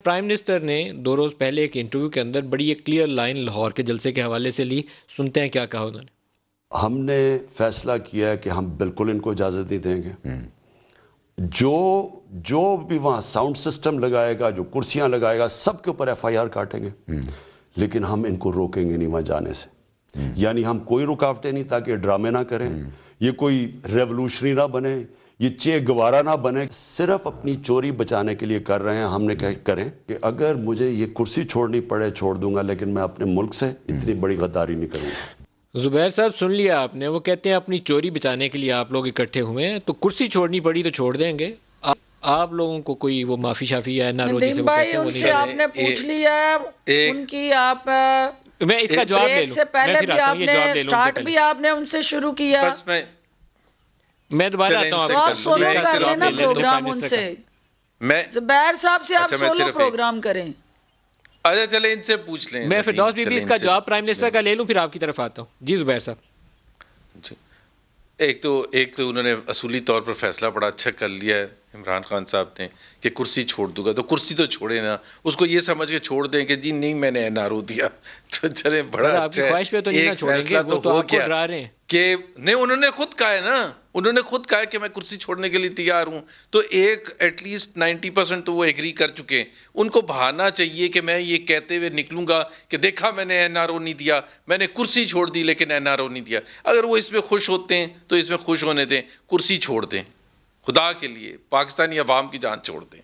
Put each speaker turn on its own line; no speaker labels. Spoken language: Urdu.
پرائم منسٹر نے 2 روز پہلے ایک انٹرویو کے اندر بڑی ایک کلیئر لائن لاہور کے جلسے کے حوالے سے لی. سنتے ہیں کیا کہا انہوں نے.
ہم نے فیصلہ کیا ہے کہ ہم بالکل ان کو اجازت نہیں دیں گے. جو بھی وہاں ساؤنڈ سسٹم لگائے گا، جو کرسیاں لگائے گا، سب کے اوپر FIR کاٹیں گے. لیکن ہم ان کو روکیں گے نہیں وہاں جانے سے. یعنی ہم کوئی رکاوٹیں نہیں تاکہ ڈرامے نہ کریں، یہ کوئی ریولوشنری نہ بنے، یہ چے گوارا نہ بنے. صرف اپنی چوری بچانے کے لیے کر رہے ہیں. ہم نے کہا کریں کہ اگر مجھے یہ کرسی چھوڑنی پڑے چھوڑ دوں گا، لیکن میں اپنے ملک سے اتنی بڑی غداری نہیں کروں گا.
زبیر صاحب سن لیا آپ نے، وہ کہتے ہیں اپنی چوری بچانے کے لیے آپ لوگ اکٹھے ہوئے ہیں، تو کرسی چھوڑنی پڑی تو چھوڑ دیں گے. آپ لوگوں کو کوئی وہ معافی شافی یا ناروزی سے وہ کہتے ہیں وہ نہیں.
آپ نے پوچھ لیا ان کی، آپ
میں اس کا جواب لے لوں.
سے پہلے بھی آپ نے سٹارٹ بھی آپ نے ان سے شروع کیا.
بس
میں دوبارہ آتا ہوں.
آپ سولو کر لینا پروگرام ان سے. زبیر صاحب سے آپ سولو پروگرام کریں.
اچھا چلیں ان سے پوچھ لیں.
میں فردوس بی بی اس کا جواب پرائم منسٹر کا لے لوں، پھر آپ کی طرف آتا ہوں. جی زبیر صاحب.
ایک تو انہوں نے اصولی طور پر فیصلہ بڑا اچھا کر لیا ہے عمران خان صاحب نے کہ کرسی چھوڑ دوں گا. تو کرسی تو چھوڑے نا، اس کو یہ سمجھ کے چھوڑ دیں کہ جی نہیں میں نے NRO دیا. تو چلیں بڑا اچھا ہے، ایک فیصلہ تو ہو گیا کہ نہیں. انہوں نے خود کہا ہے نا، انہوں نے خود کہا ہے کہ میں کرسی چھوڑنے کے لیے تیار ہوں. تو ایک ایٹ لیسٹ 90% تو وہ ایگری کر چکے ہیں. ان کو بہانا چاہیے کہ میں یہ کہتے ہوئے نکلوں گا کہ دیکھا میں نے NRO نہیں دیا، میں نے کرسی چھوڑ دی لیکن NRO نہیں دیا. اگر وہ اس میں خوش ہوتے ہیں تو اس میں خوش ہونے دیں، کرسی چھوڑ دیں، خدا کے لیے پاکستانی عوام کی جان چھوڑ دیں.